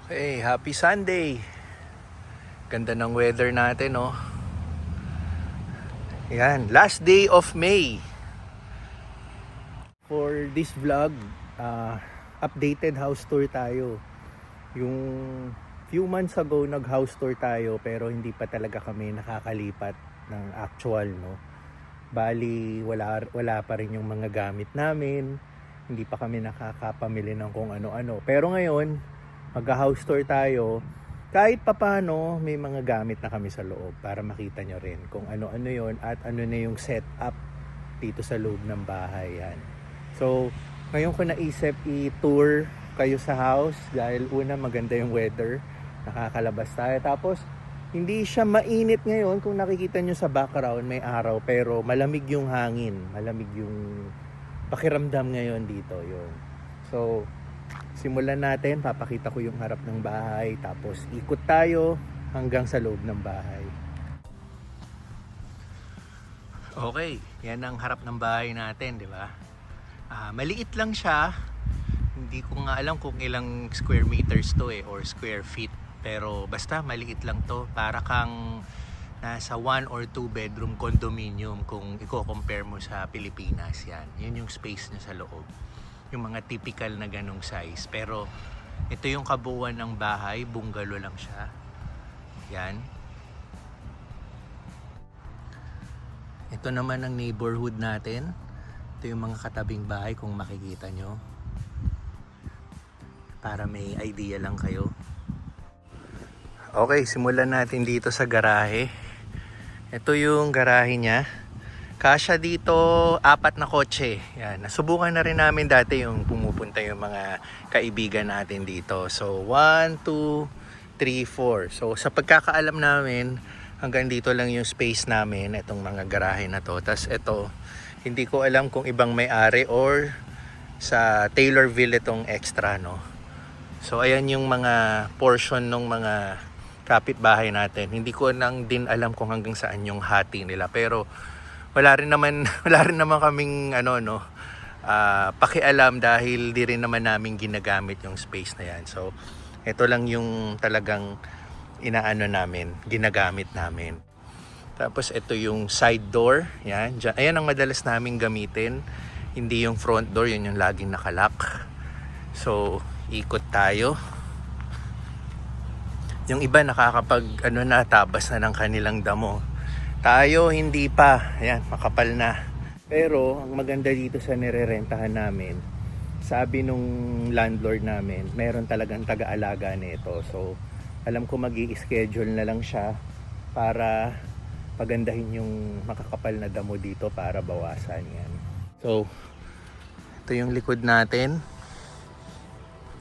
Hey, happy Sunday! Ganda ng weather natin, no? Yan, last day of May. For this vlog, updated house tour tayo. Yung few months ago nag-house tour tayo pero hindi pa talaga kami nakakalipat ng actual, no? Bali, wala pa rin yung mga gamit namin. Hindi pa kami nakakapamili ng kung ano-ano. Pero ngayon, mag-house tour tayo. Kahit papano, may mga gamit na kami sa loob para makita nyo rin kung ano-ano yon at ano na yung setup dito sa loob ng bahay. Yan. So, ngayon ko naisip i-tour kayo sa house dahil una maganda yung weather, nakakalabas tayo. Tapos, hindi siya mainit ngayon. Kung nakikita nyo sa background, may araw pero malamig yung hangin. Malamig yung pakiramdam ngayon dito. Yun. So, simulan natin, papakita ko yung harap ng bahay, tapos ikot tayo hanggang sa loob ng bahay. Okay, yan ang harap ng bahay natin, di ba? Maliit lang siya. Hindi ko nga alam kung ilang square meters to or square feet. Pero basta maliit lang to. Para kang nasa 1 or 2 bedroom condominium kung i-compare mo sa Pilipinas. Yan yung space niya sa loob. Yung mga typical na ganong size. Pero ito yung kabuuan ng bahay, bungalow lang siya. Yan. Ito naman ang neighborhood natin. Ito yung mga katabing bahay kung makikita nyo. Para may idea lang kayo. Okay, simulan natin dito sa garahe. Ito yung garahe niya. Kasya dito 4 na kotse. Yan, nasubukan na rin namin dati yung pumupunta yung mga kaibigan natin dito. So 1, 2, 3, 4. So sa pagkakaalam namin, hanggang dito lang yung space namin, itong mga garahe na to. Tas ito, hindi ko alam kung ibang may-ari or sa Taylorville itong extra, no. So ayan yung mga portion ng mga kapitbahay natin. Hindi ko lang din alam kung hanggang saan yung hati nila, pero wala rin naman kaming pakialam dahil di rin naman namin ginagamit yung space na yan. So ito lang yung talagang ginagamit namin. Tapos ito yung side door, yan. Ayan ang madalas namin gamitin, hindi yung front door, yun yung laging nakalock. So ikot tayo. Yung iba nakakapag tabas na ng kanilang damo. Tayo hindi pa. Ayan, makapal na. Pero ang maganda dito sa nirerentahan namin, sabi nung landlord namin, meron talagang taga-alaga nito. So alam ko magi-schedule na lang siya para pagandahin yung makakapal na damo dito para bawasan yan. So ito yung likod natin.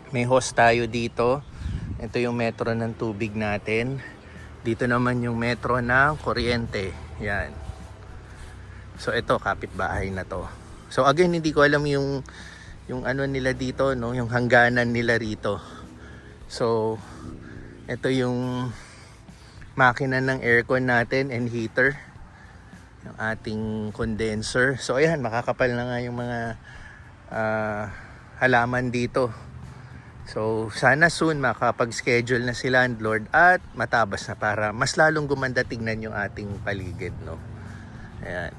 May hose tayo dito. Ito yung metro ng tubig natin. Dito naman yung metro ng kuryente. Yan. So ito, kapitbahay na to. So again, hindi ko alam yung ano nila dito, no, yung hangganan nila rito. So ito yung makina ng aircon natin and heater. Yung ating condenser. So ayan, makakapal na nga yung mga halaman dito. So sana soon makapag-schedule na si landlord at matabas na para mas lalong gumanda tignan yung ating paligid, no. Ayan.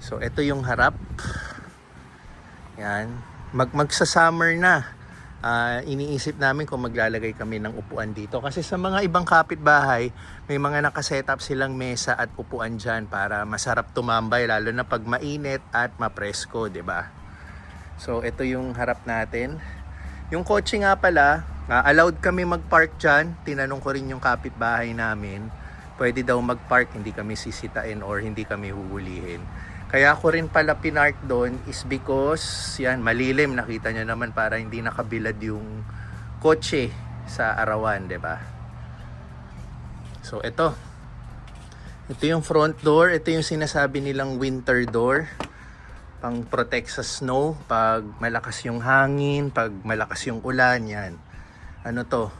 So ito yung harap. Yan. Magsa-summer na. Iniisip namin kung maglalagay kami ng upuan dito kasi sa mga ibang kapitbahay may mga nakasetup silang mesa at upuan dyan para masarap tumambay lalo na pag mainit at mapresko, 'di ba? So ito yung harap natin. Yung kotse nga pala, allowed kami mag-park dyan. Tinanong ko rin yung kapitbahay namin. Pwede daw mag-park, hindi kami sisitain or hindi kami huhulihin. Kaya ko rin pala pinark doon is because, yan, malilim. Nakita nyo naman para hindi nakabilad yung kotse sa arawan, 'di ba? So ito. Ito yung front door. Ito yung sinasabi nilang winter door. Pang protect sa snow, pag malakas yung hangin, pag malakas yung ulan, yan. Ano to?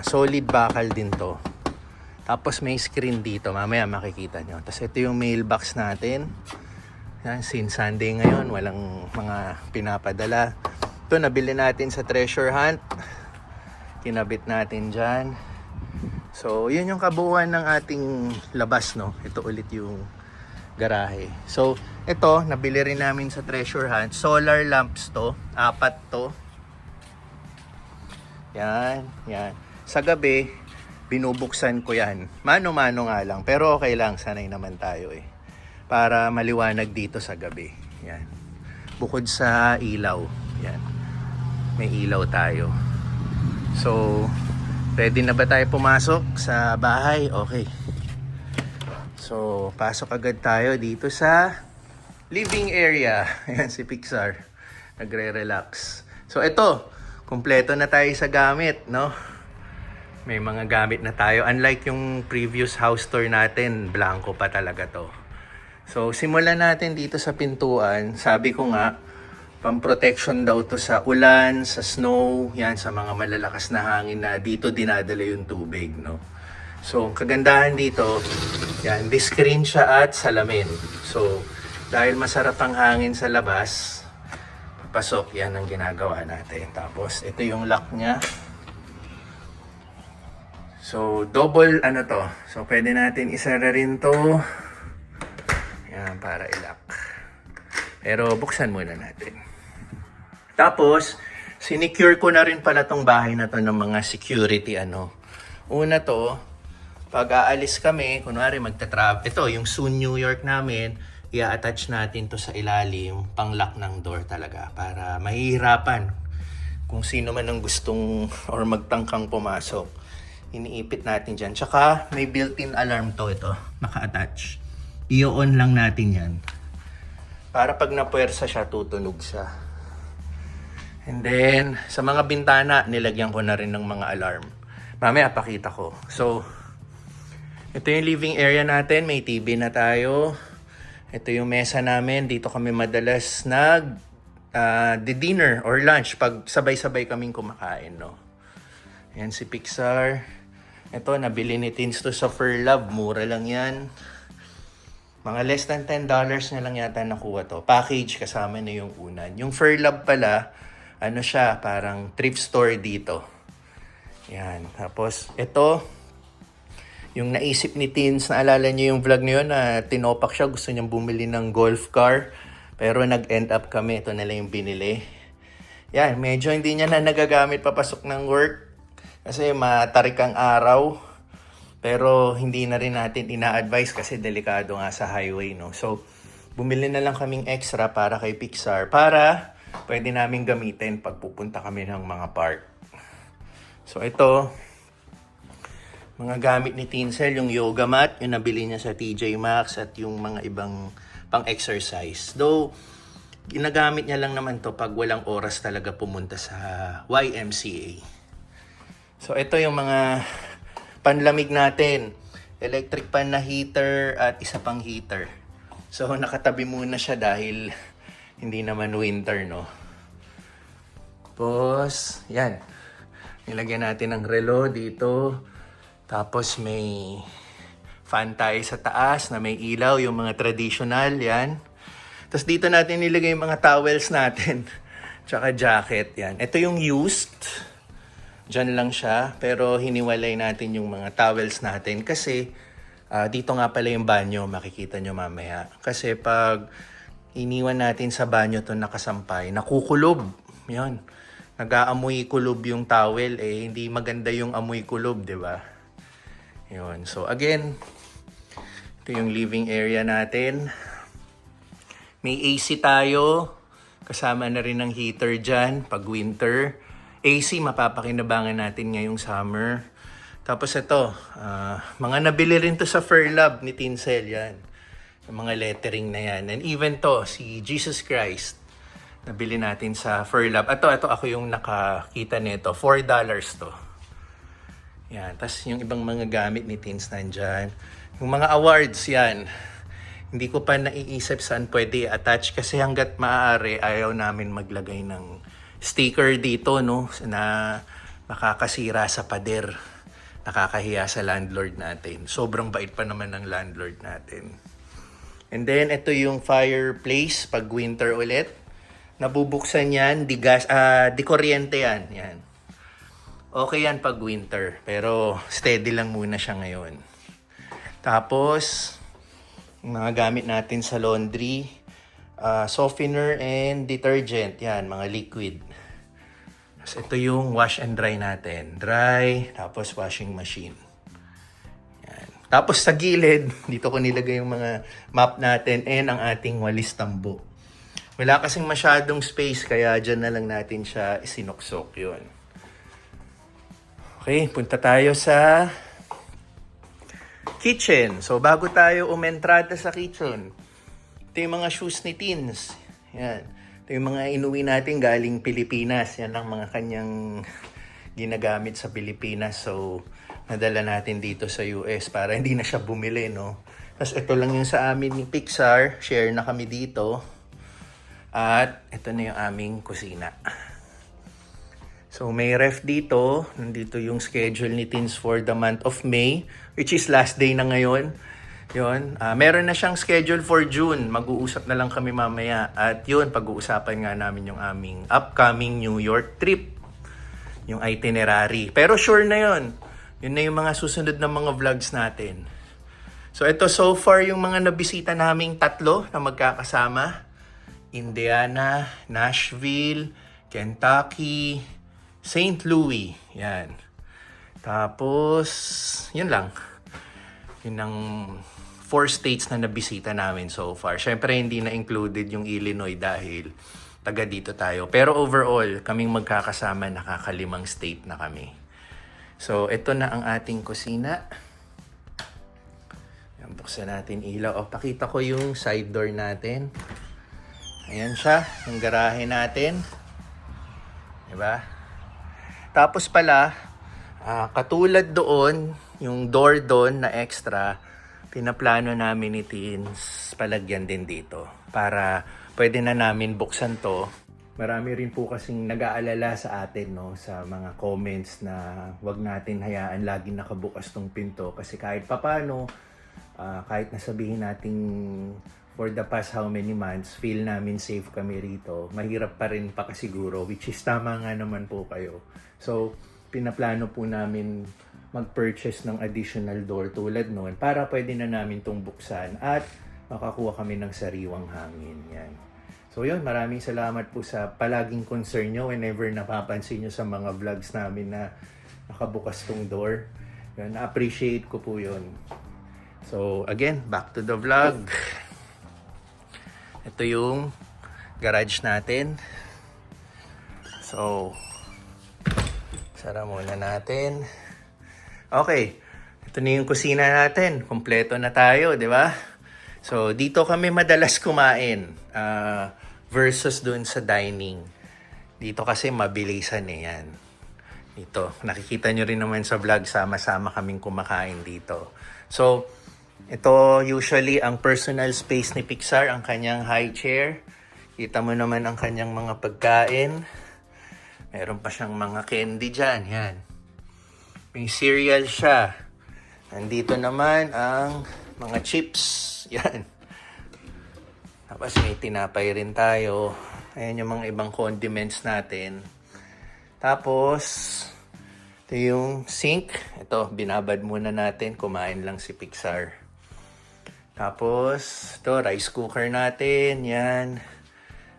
Solid bakal din to. Tapos may screen dito, mamaya makikita nyo. Tapos ito yung mailbox natin. Yan, since Sunday ngayon, walang mga pinapadala. Ito, nabili natin sa Treasure Hunt. kinabit natin dyan. So, yun yung kabuuan ng ating labas, no? Ito ulit yung garahe. So, ito, nabili rin namin sa Treasure Hunt. Solar lamps to. 4 to. Yan, yan. Sa gabi, binubuksan ko yan. Mano-mano nga lang. Pero okay lang, sanay naman tayo eh. Para maliwanag dito sa gabi. Yan. Bukod sa ilaw. Yan. May ilaw tayo. So, ready na ba tayo pumasok sa bahay? Okay. So, pasok agad tayo dito sa living area. Ayan si Pixar. Nagre-relax. So, ito. Kumpleto na tayo sa gamit, no? May mga gamit na tayo. Unlike yung previous house tour natin, blanco pa talaga to. So, simulan natin dito sa pintuan. Sabi ko nga, pang-protection daw to sa ulan, sa snow, yan, sa mga malalakas na hangin na dito dinadala yung tubig, no? So, kagandahan dito, yan, di-screen siya at salamin. So, dahil masarap ang hangin sa labas, papasok, yan ang ginagawa natin. Tapos, ito yung lock niya. So, double, ano to? So, pwede natin isara rin to. Yan, para i-lock. Pero, buksan muna natin. Tapos, sinecure ko na rin pala tong bahay na to ng mga security, ano. Una to, pag aalis kami, kunwari magta-travel, ito, yung Soon New York namin, i-attach natin to sa ilalim, pang-lock ng door talaga, para mahihirapan kung sino man ang gustong or magtangkang pumasok. Iniipit natin dyan. Tsaka, may built-in alarm to ito, naka-attach. I-on lang natin yan. Para pag napuwersa siya, tutunog siya. And then, sa mga bintana, nilagyan ko na rin ng mga alarm. Mamaya, pakita ko. So, ito yung living area natin. May TV na tayo. Ito yung mesa namin. Dito kami madalas dinner or lunch pag sabay-sabay kaming kumakain, no? Yan si Pixar. Ito, nabili ni Teens to sa Furlove. Mura lang yan. Mga less than $10 na lang yata nakuha to. Package kasama na yung unan. Yung Furlove pala, ano siya, parang thrift store dito. Yan. Tapos, ito, yung naisip ni Teens, naalala niyo yung vlog niyo na tinopak siya, gusto niyang bumili ng golf car. Pero nag-end up kami, ito na lang yung binili. Yan, medyo hindi niya na nagagamit papasok ng work. Kasi matarik ang araw. Pero hindi na rin natin ina-advise kasi delikado nga sa highway, no? So, bumili na lang kaming extra para kay Pixar para pwede namin gamitin pag pupunta kami ng mga park. So ito, mga gamit ni Tinsel, yung yoga mat, yung nabili niya sa TJ Maxx at yung mga ibang pang-exercise. Though, ginagamit niya lang naman to pag walang oras talaga pumunta sa YMCA. So ito yung mga panlamig natin. Electric pan na heater at isa pang heater. So nakatabi muna siya dahil hindi naman winter, no? Tapos, yan. Nilagyan natin ng relo dito. Tapos may fan tayo sa taas na may ilaw, yung mga traditional, yan. Tapos dito natin nilagay yung mga towels natin. Tsaka jacket, yan. Ito yung used. Diyan lang siya. Pero hiniwalay natin yung mga towels natin kasi dito nga pala yung banyo, makikita nyo mamaya. Kasi pag iniwan natin sa banyo to nakasampay, nakukulob. Yan. Nag-aamoy kulob yung towel, eh hindi maganda yung amoy kulob, 'di ba? Yun. So again, ito yung living area natin. May AC tayo. Kasama na rin ng heater dyan pag winter. AC mapapakinabangan natin ngayong summer. Tapos ito, mga nabili rin to sa Furlove ni Tinsel, yan. Yung mga lettering na yan. And even to, si Jesus Christ, nabili natin sa Furlove. Ito ako yung nakakita nito. $4 to. Yan. Tapos yung ibang mga gamit ni Tins nandyan. Yung mga awards, yan. Hindi ko pa naiisip saan pwede attach kasi hanggat maaari, ayaw namin maglagay ng sticker dito, no? Na makakasira sa pader. Nakakahiya sa landlord natin. Sobrang bait pa naman ng landlord natin. And then, ito yung fireplace pag winter ulit. Nabubuksan yan, di kuryente yan. Yan. Okay yan pag winter, pero steady lang muna siya ngayon. Tapos, yung mga gamit natin sa laundry, softener and detergent, yan, mga liquid. Tapos ito yung wash and dry natin. Dry, tapos washing machine. Yan. Tapos sa gilid, dito ko nilagay yung mga map natin and ang ating walis tambo. Wala kasing masyadong space, kaya dyan na lang natin siya isinuksok yun. Okay, punta tayo sa kitchen. So, bago tayo umentrada sa kitchen, ito yung mga shoes ni Teens. Yan. Ito yung mga inuwi natin galing Pilipinas. Yan ang mga kanyang ginagamit sa Pilipinas. So, nadala natin dito sa US para hindi na siya bumili, no? Tapos, ito lang yung sa amin ni Pixar. Share na kami dito. At, ito na yung aming kusina. So, may ref dito. Nandito yung schedule ni Teens for the month of May, which is last day na ngayon. Yun. Meron na siyang schedule for June. Mag-uusap na lang kami mamaya. At yun, pag-uusapan nga namin yung aming upcoming New York trip. Yung itinerary. Pero sure na yun. Yun na yung mga susunod na mga vlogs natin. So, ito so far yung mga nabisita naming tatlo na magkakasama. Indiana, Nashville, Kentucky, St. Louis. Yan. Tapos, yun lang. Yun ang 4 states na nabisita namin so far. Syempre, hindi na included yung Illinois dahil taga dito tayo. Pero overall, kaming magkakasama, nakakalimang state na kami. So, ito na ang ating kusina. Yan, buksan natin ilaw. O, pakita ko yung side door natin. Ayan siya, yung garahe natin. Diba? Tapos pala, katulad doon, yung door doon na extra, pinaplano namin ni Teens palagyan din dito. Para pwede na namin buksan to. Marami rin po kasing nag-aalala sa atin, no, sa mga comments na wag natin hayaan laging nakabukas tong pinto. Kasi kahit papano, kahit nasabihin nating for the past how many months, feel namin safe kami rito. Mahirap pa rin pakasiguro, which is tama nga naman po kayo. So, pinaplano po namin mag-purchase ng additional door tulad noon para pwede na namin itong buksan at makakuha kami ng sariwang hangin. Yan. So yun, maraming salamat po sa palaging concern nyo whenever napapansin nyo sa mga vlogs namin na nakabukas tong door. Yan, na-appreciate ko po yun. So again, back to the vlog. Ito yung garage natin. So, sara muna natin. Okay. Ito na yung kusina natin. Kompleto na tayo, di ba? So, dito kami madalas kumain versus dun sa dining. Dito kasi mabilisan eh yan. Dito. Nakikita nyo rin naman sa vlog, sama-sama kaming kumakain dito. So, ito usually ang personal space ni Pixar, ang kanyang high chair. Kita mo naman ang kanyang mga pagkain. Meron pa siyang mga candy dyan. Yan. May cereal siya. Nandito naman ang mga chips. Yan. Tapos may tinapay rin tayo. Ayan yung mga ibang condiments natin. Tapos, ito yung sink. Ito, binabad muna natin. Kumain lang si Pixar. Tapos, ito, rice cooker natin. Yan.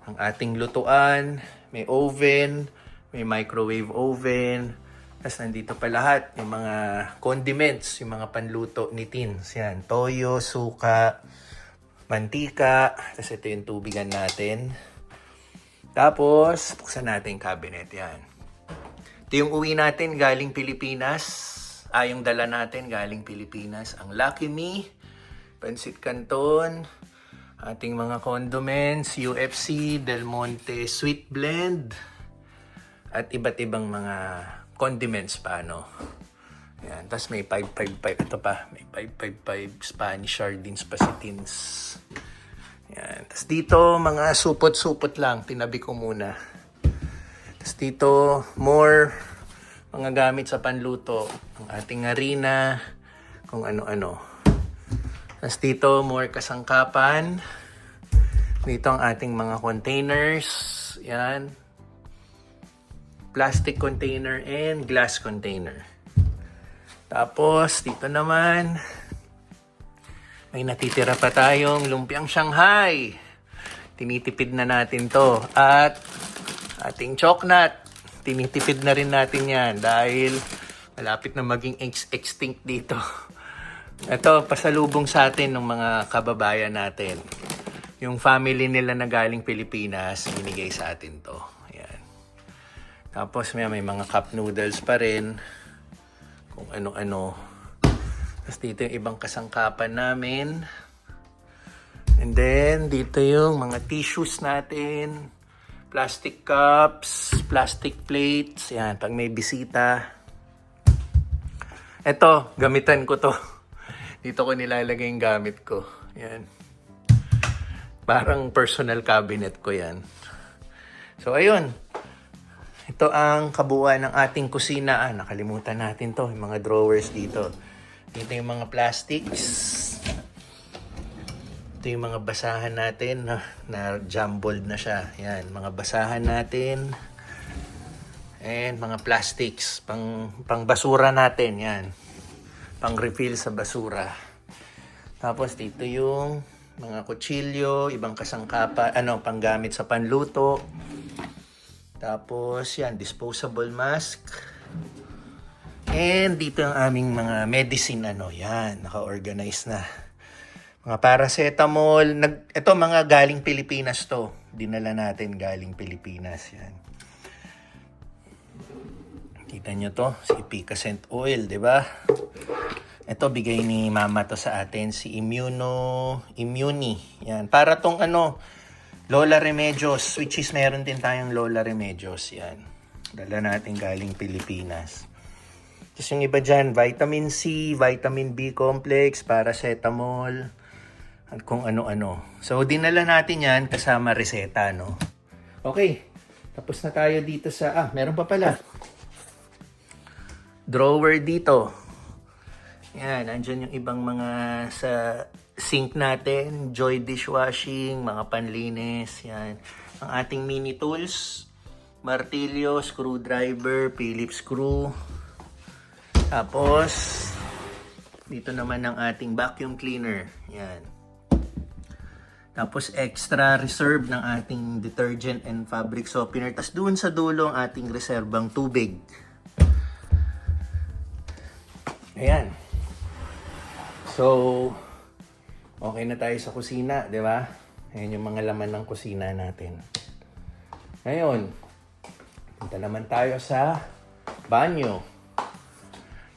Ang ating lutuan. May oven. May microwave oven. Tapos nandito pa lahat. Yung mga condiments. Yung mga panluto ni Teens. Yan. Toyo, suka, mantika. Tapos ito yung tubigan natin. Tapos, buksan natin yung cabinet. Yan. Ito yung uwi natin galing Pilipinas. Yung dala natin galing Pilipinas. Ang Lucky Me. Pansit Canton. Ating mga condiments. UFC, Del Monte Sweet Blend. At iba't ibang mga condiments pa, no? Yan. Tapos may 555. Ito pa. May 555 Spanish sardines pa si Teens. Yan. Tapos dito, mga supot-supot lang. Tinabi ko muna. Tapos dito, more mga gamit sa panluto. Ang ating harina. Kung ano-ano. Tapos dito, more kasangkapan. Dito ang ating mga containers. Yan. plastic container and glass container. Tapos, dito naman, may natitira pa tayong lumpiang Shanghai. Tinitipid na natin to. At ating choknut, tinitipid na rin natin yan dahil malapit na maging extinct dito. Ito, pasalubong sa atin ng mga kababayan natin. Yung family nila na galing Pilipinas, binigay sa atin to. Ayan. Tapos may mga cup noodles pa rin. Kung ano-ano. Tapos dito yung ibang kasangkapan namin. And then, dito yung mga tissues natin. Plastic cups, plastic plates. Yan, pag may bisita. Ito, gamitan ko to. Dito ko nilalagay yung gamit ko. Yan. Parang personal cabinet ko yan. So, ayun. Ito ang kabuuan ng ating kusina. Nakalimutan natin to. Yung mga drawers dito. Dito yung mga plastics. Ito yung mga basahan natin na jumbled na siya. Yan. Mga basahan natin. And mga plastics. Pang basura natin. Yan. Pang refill sa basura. Tapos dito yung mga kutsilyo, ibang kasangkapan, panggamit sa panluto. Tapos yan, disposable mask. And dito ang aming mga medicine, yan, naka-organize na. Mga paracetamol, ito mga galing Pilipinas to. Dinala natin galing Pilipinas, yan. Kita nyo to, si Picascent Oil, di ba? Ito, bigay ni mama to sa atin, si Immuni. Yan, para tong Lola Remedios, which is meron din tayong Lola Remedios. Yan, dala natin galing Pilipinas. Tapos yung iba dyan, vitamin C, vitamin B complex, paracetamol, at kung ano-ano. So, dinala natin yan kasama reseta, no? Okay, tapos na tayo dito sa, meron pa pala. Drawer dito. Yan, andyan yung ibang mga sa sink natin, Joy dishwashing, mga panlinis, yan. Ang ating mini tools, martilyo, screwdriver, Phillips screw. Tapos, dito naman ang ating vacuum cleaner, yan. Tapos extra reserve ng ating detergent and fabric softener. Tapos doon sa dulo ang ating reserbang tubig. Ayan. So, okay na tayo sa kusina, di ba? Ayan yung mga laman ng kusina natin. Ngayon, punta naman tayo sa banyo.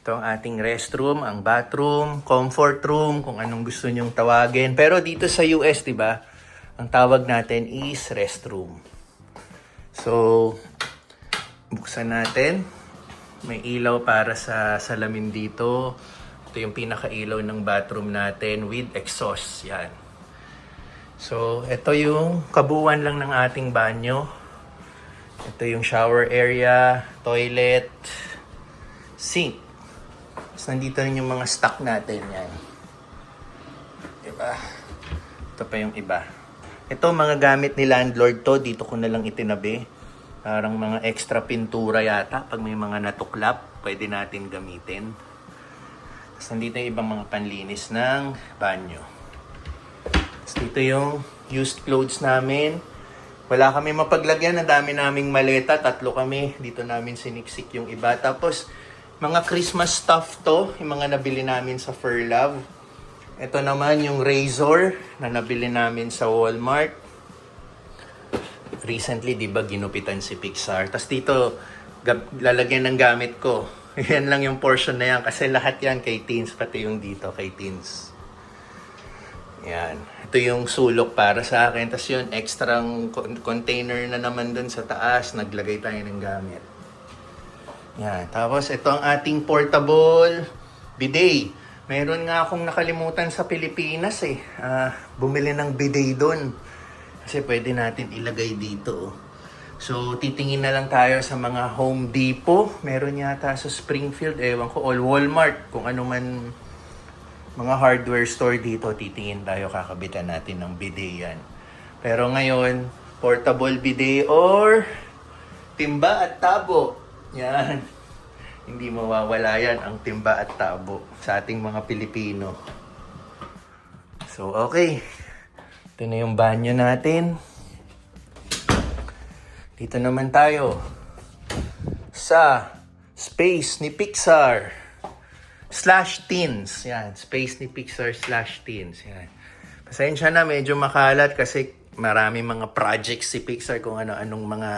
Ito ang ating restroom, ang bathroom, comfort room, kung anong gusto nyong tawagin. Pero dito sa US, di ba, ang tawag natin is restroom. So, buksan natin. May ilaw para sa salamin dito. Ito yung pinaka-ilaw ng bathroom natin with exhaust. Yan. So, ito yung kabuuan lang ng ating banyo. Ito yung shower area, toilet, sink. Tapos nandito rin yung mga stock natin. Yan. Diba? Ito pa yung iba. Ito mga gamit ni landlord to. Dito ko na lang itinabi. Parang mga extra pintura yata. Pag may mga natuklap, pwede natin gamitin. Tapos nandito yung ibang mga panlinis ng banyo. Tapos dito yung used clothes namin. Wala kami mapaglagyan. Ang dami naming maleta. 3 kami. Dito namin siniksik yung iba. Tapos mga Christmas stuff to. Yung mga nabili namin sa Fairlove. Ito naman yung razor na nabili namin sa Walmart. Recently, di ba, ginupitan si Pixar. Tapos dito, lalagyan ng gamit ko. Yan lang yung portion na yan. Kasi lahat yan kay teens. Pati yung dito kay teens. Yan. Ito yung sulok para sa akin. Tapos yun, extra container na naman dun sa taas. Naglagay tayo ng gamit. Yan. Tapos ito ang ating portable bidet. Meron nga akong nakalimutan sa Pilipinas eh. Bumili ng bidet doon. Kasi pwede natin ilagay dito. So, titingin na lang tayo sa mga Home Depot. Meron yata sa Springfield, ewan ko, all Walmart. Kung ano man mga hardware store dito, titingin tayo, kakabitan natin ng bidet yan. Pero ngayon, portable bidet or Timba at tabo. Yan. Hindi mawawala yan ang timba at tabo sa ating mga Pilipino. So, okay. Ito na yung banyo natin. Dito naman tayo sa space ni Pixar /teens. Yan, space ni Pixar /teens. Yan. Pasensya na, medyo makalat kasi marami mga projects si Pixar kung ano-anong mga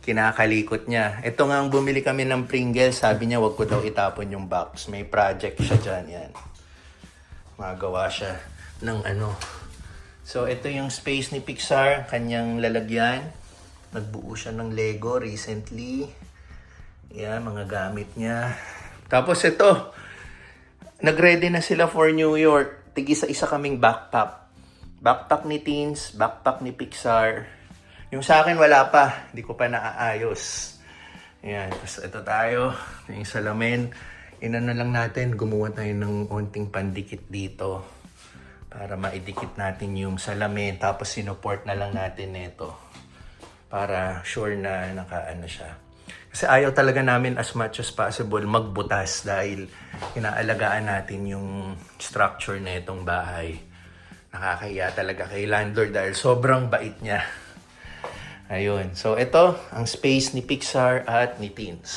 kinakalikot niya. Ito nga ang bumili kami ng Pringles, sabi niya wag ko daw itapon yung box. May project siya dyan, yan. Magawa siya ng ano. So, ito yung space ni Pixar, kanyang lalagyan. Nagbuo siya ng Lego recently. Yan, mga gamit niya. Tapos ito, nag-ready na sila for New York. Tig-isa-isa kaming backpack. Backpack ni Teens, backpack ni Pixar. Yung sa akin wala pa, hindi ko pa naaayos. Ayan, tapos ito tayo, yung salamin. Inano lang natin, gumawa tayo ng onting pandikit dito para maidikit natin yung salamin. Tapos sinuport na lang natin ito para sure na nakaano siya. Kasi ayaw talaga namin as much as possible magbutas dahil inaalagaan natin yung structure na itong bahay. Nakakahiya talaga kay landlord dahil sobrang bait niya. Ayun. So, ito ang space ni Pixar at ni Teens.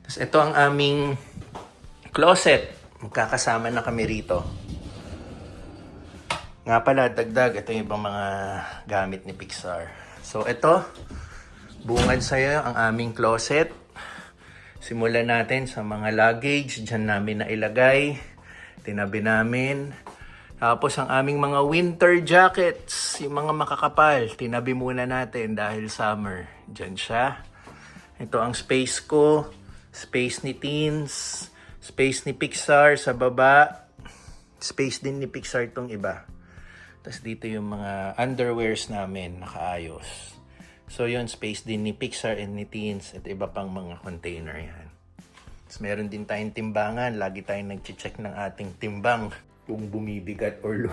Tapos, ito ang aming closet. Magkakasama na kami rito. Nga pala, dagdag. Ito yung ibang mga gamit ni Pixar. So, ito. Bungad sa'yo ang aming closet. Simulan natin sa mga luggage. Diyan namin na ilagay. Tinabi namin. Tapos ang aming mga winter jackets, yung mga makakapal, tinabi muna natin dahil summer. Diyan siya. Ito ang space ko, space ni Teens, space ni Pixar sa baba, space din ni Pixar tong iba. Tapos dito yung mga underwears namin, nakaayos. So yun, space din ni Pixar and ni Teens at iba pang mga container yan. Tapos meron din tayong timbangan, lagi tayong nag-check ng ating timbang. Kung bumibigat or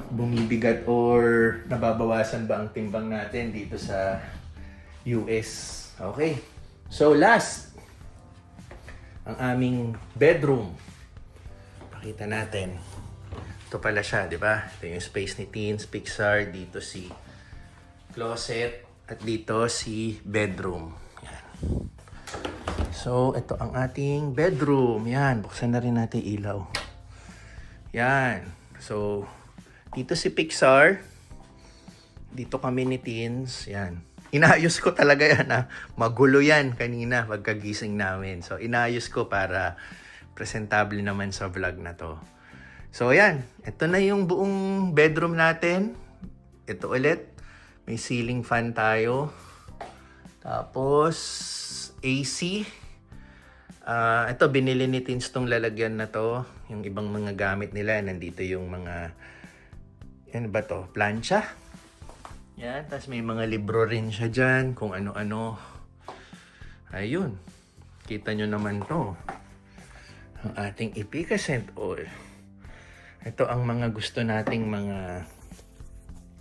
bumibigat or nababawasan ba ang timbang natin dito sa US. Okay. So last, ang aming bedroom. Pakita natin. Ito pala siya, di ba? Ito yung space ni Teens, Pixar, dito si closet at dito si bedroom. Yan. So, ito ang ating bedroom. Yan, buksan na rin natin ilaw. Yan. So, dito si Pixar. Dito kami ni Teens. Yan. Inaayos ko talaga yan. Magulo yan kanina pagkagising namin. So, inaayos ko para presentable naman sa vlog na to. So, yan. Ito na yung buong bedroom natin. Ito ulit. May ceiling fan tayo. Tapos, AC. Ito, binili ni Teens tong lalagyan na to. Yung ibang mga gamit nila, nandito yung mga, yan ba to? Plancha. Yan, tapos may mga libro rin siya dyan, kung ano-ano. Ayun. Kita nyo naman to. Ang ating efficacent oil. Ito ang mga gusto nating mga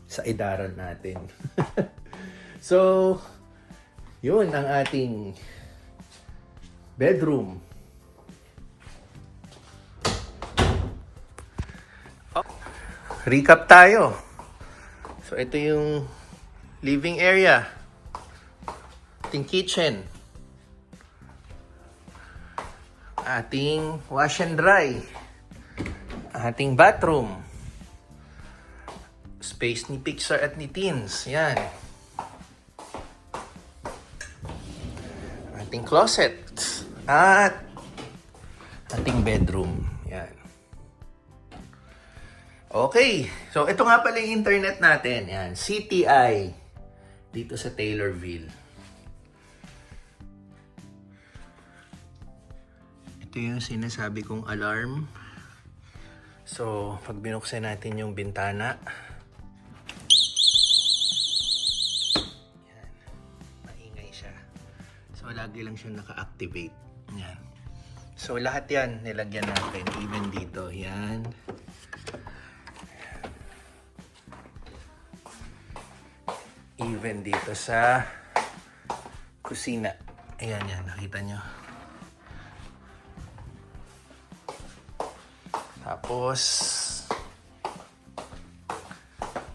sa idaran natin. So, yun ang ating bedroom. Recap tayo. So, ito yung living area. Ating kitchen. Ating wash and dry. Ating bathroom. Space ni Pixar at ni Teens. Yan. Ating closet. At ating bedroom. Yan. Okay. So, ito nga pala yung internet natin. Yan. CTI. Dito sa Taylorville. Ito yung sinasabi kong alarm. So, pag binuksan natin yung bintana. Yan. Maingay siya. So, lagi lang siya naka-activate. Yan. So, lahat yan nilagyan natin. Even dito. Yan. Even dito sa kusina. Ayan, yan. Nakita nyo. Tapos,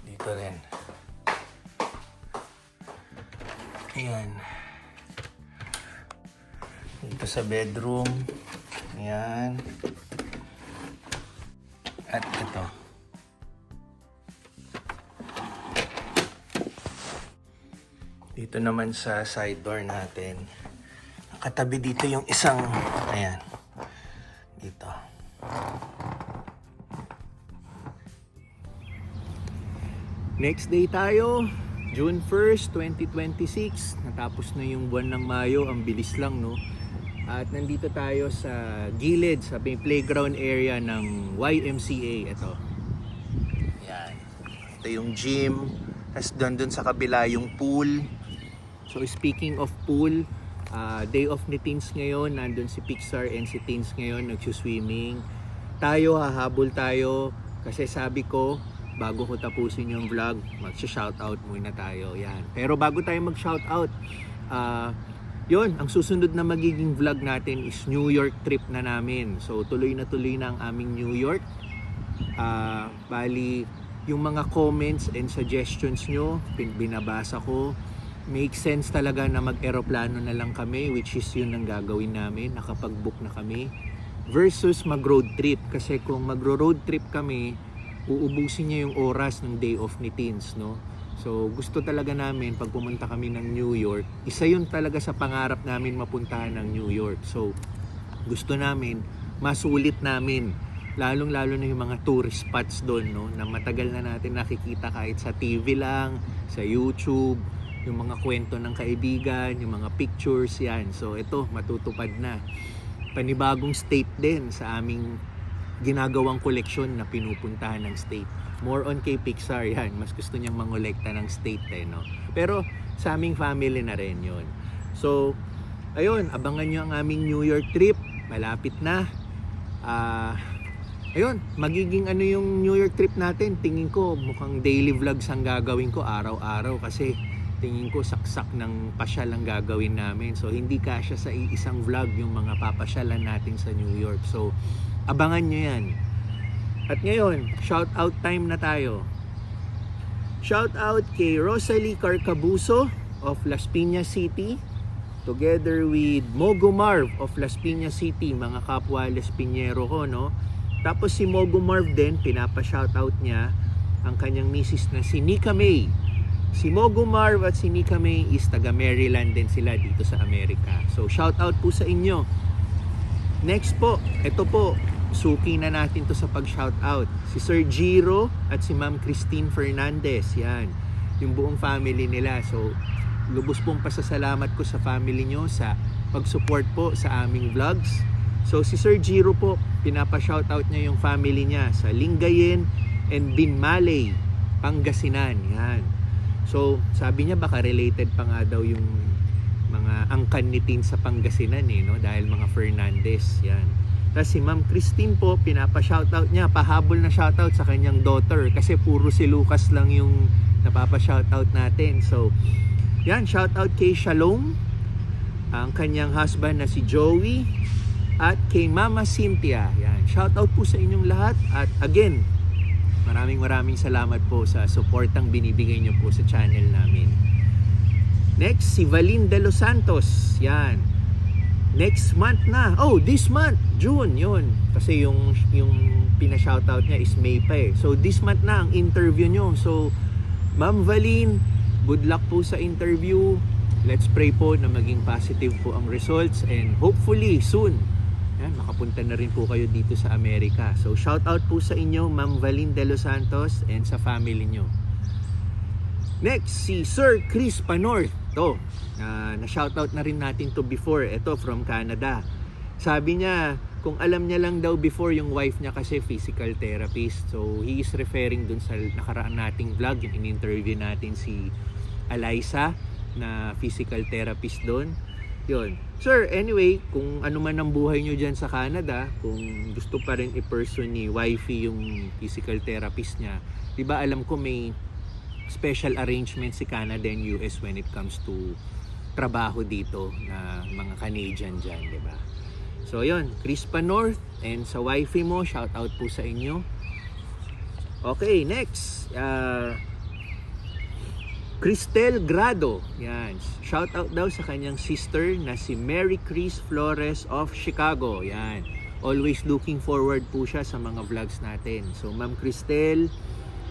dito rin. Ayan. Dito sa bedroom. Ayan. At ito. Dito naman sa side door natin. Nakatabi dito yung isang, ayan. Dito. Next day tayo. June 1st, 2026. Natapos na yung buwan ng Mayo. Ang bilis lang, no? At nandito tayo sa gilid, sa playground area ng YMCA. Ito. Yan. Ito yung gym. Tapos doon sa kabila yung pool. So speaking of pool, day off ni Teens ngayon. Nandun si Pixar and si Teens ngayon nagsuswimming. Tayo, hahabol tayo. Kasi sabi ko, bago ko tapusin yung vlog, mag-shoutout muna tayo. Yan. Pero bago tayo mag-shoutout, yun, ang susunod na magiging vlog natin is New York trip na namin. So tuloy na ang aming New York. Bali, yung mga comments and suggestions nyo, binabasa ko. Make sense talaga na mag-aeroplano na lang kami, which is yun ang gagawin namin. Nakapag-book na kami. Versus mag-road trip. Kasi kung magro-road trip kami, uubusin niya yung oras ng day off ni Teens, no? So, gusto talaga namin pag pumunta kami ng New York, isa yun talaga sa pangarap namin mapuntahan ng New York. So, gusto namin, masulit namin, lalong-lalo na yung mga tourist spots doon, no? Na matagal na natin nakikita kahit sa TV lang, sa YouTube, yung mga kwento ng kaibigan, yung mga pictures, yan. So, ito, matutupad na. Panibagong state din sa aming ginagawang koleksyon na pinupuntahan ng state. More on kay Pixar yan. Mas gusto niyang mangolekta ng state no? Pero sa aming family na rin yun. So, ayun, abangan nyo ang aming New York trip. Malapit na. Ayun, magiging ano yung New York trip natin. Tingin ko mukhang daily vlogs ang gagawin ko araw-araw kasi tingin ko saksak ng pasyal ang gagawin namin. So, hindi kasya sa isang vlog yung mga papasyalan natin sa New York. So, abangan nyo yan. At ngayon, shout out time na tayo. Shout out kay Rosalie Carcabuso of Las Piñas City, together with Mogo Marv of Las Piñas City, mga kapwa Las Piñero ko, no? Tapos si Mogo Marv din, pinapa-shout out niya ang kanyang misis na si Nika May. Si Mogo Marv at si Nika May is taga Maryland din sila dito sa Amerika. So shout out po sa inyo. Next po, ito po, suki na natin to sa pag-shoutout. Si Sir Giro at si Ma'am Christine Fernandez. Yan. Yung buong family nila. So, lubos pong pasasalamat ko sa family nyo sa pag-support po sa aming vlogs. So, si Sir Giro po, pinapa-shoutout niya yung family niya sa Lingayen and Binmaley, Pangasinan. Yan. So, sabi niya baka related pa nga daw yung mga angkan ni Teens sa Pangasinan no? Dahil mga Fernandez. Yan. Tapos si Ma'am Christine po, pinapa-shoutout niya, pahabol na shoutout sa kanyang daughter kasi puro si Lucas lang yung napapa-shoutout natin. So, yan, shoutout kay Shalom, ang kanyang husband na si Joey, at kay Mama Cynthia. Yan, shoutout po sa inyong lahat. At again, maraming salamat po sa supportang binibigay niyo po sa channel namin. Next, si Valin de los Santos. Yan. Next month na. Oh, this month. June, yun. Kasi yung pina-shoutout niya is May pa eh. So, this month na ang interview nyo. So, Ma'am Valin, good luck po sa interview. Let's pray po na maging positive po ang results. And hopefully, soon, yan, makapunta na rin po kayo dito sa Amerika. So, shoutout po sa inyo, Ma'am Valin de los Santos and sa family nyo. Next, si Sir Chris Panorth. Ito, na-shoutout na rin natin to before. Ito, from Canada. Sabi niya, kung alam niya lang daw before yung wife niya kasi physical therapist. So, he is referring dun sa nakaraan nating vlog, yung in-interview natin si Eliza na physical therapist dun. Yun. Sir, anyway, kung ano man ang buhay nyo dyan sa Canada, kung gusto pa rin i-person ni wifey yung physical therapist niya, di ba alam ko may special arrangement si Canada and US when it comes to trabaho dito na mga Canadian dyan, di ba? So yun, Crispa North and sa wifey mo, shout out po sa inyo. Okay, next. Cristel Grado. Yan. Shout out daw sa kanyang sister na si Mary Chris Flores of Chicago. Yan. Always looking forward po siya sa mga vlogs natin. So Ma'am Cristel,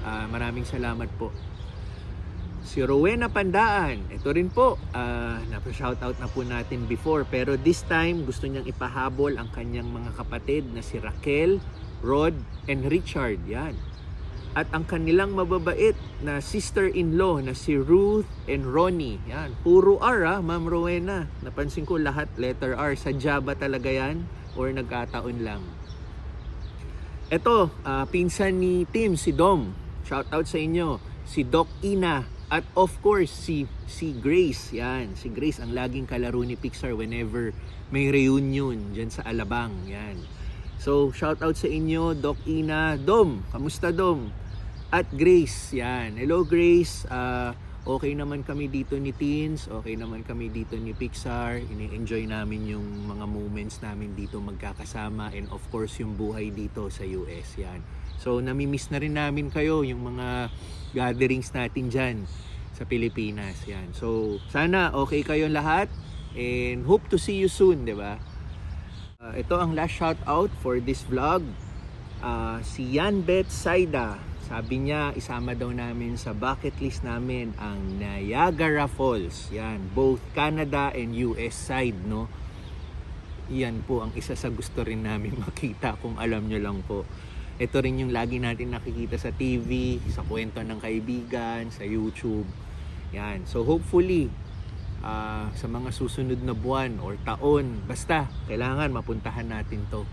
maraming salamat po. Si Rowena Pandaan, ito rin po, napa-shoutout na po natin before, pero this time gusto niyang ipahabol ang kanyang mga kapatid na si Raquel, Rod, and Richard. Yan. At ang kanilang mababait na sister-in-law na si Ruth and Ronnie. Yan. Puro R, Ma'am Rowena. Napansin ko lahat letter R. Sadya ba talaga yan? Or nagkataon lang? Ito, pinsan ni Tim, si Dom. Shoutout sa inyo. Si Doc Ina. At of course, si Grace. Yan, si Grace ang laging kalaro ni Pixar whenever may reunion dyan sa Alabang. Yan. So, shout out sa inyo, Doc Ina. Dom, kamusta Dom? At Grace, yan. Hello Grace, okay naman kami dito ni Teens, okay naman kami dito ni Pixar. Ini-enjoy namin yung mga moments namin dito magkakasama and of course yung buhay dito sa US. Yan. So, namimiss na rin namin kayo, yung mga gatherings natin dyan sa Pilipinas. Yan. So, sana okay kayo lahat and hope to see you soon, di ba? Ito ang last shout out for this vlog. Si Yanbet Saida, sabi niya isama daw namin sa bucket list namin ang Niagara Falls. Yan, both Canada and US side, no? Yan po ang isa sa gusto rin namin makita kung alam nyo lang po. Ito rin yung lagi natin nakikita sa TV, sa kwento ng kaibigan, sa YouTube. Yan. So hopefully, sa mga susunod na buwan or taon, basta kailangan mapuntahan natin to.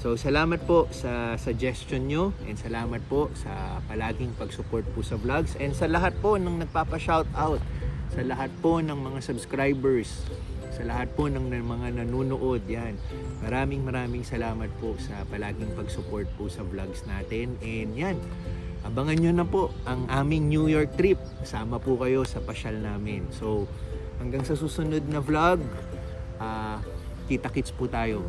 So salamat po sa suggestion nyo and salamat po sa palaging pag-support po sa vlogs and sa lahat po ng nagpapa-shoutout, sa lahat po ng mga subscribers, sa lahat po ng mga nanonood. Yan. Maraming salamat po sa palaging pag-support po sa vlogs natin. And yan, abangan nyo na po ang aming New York trip. Kasama po kayo sa pasyal namin. So, hanggang sa susunod na vlog, kita-kits po tayo.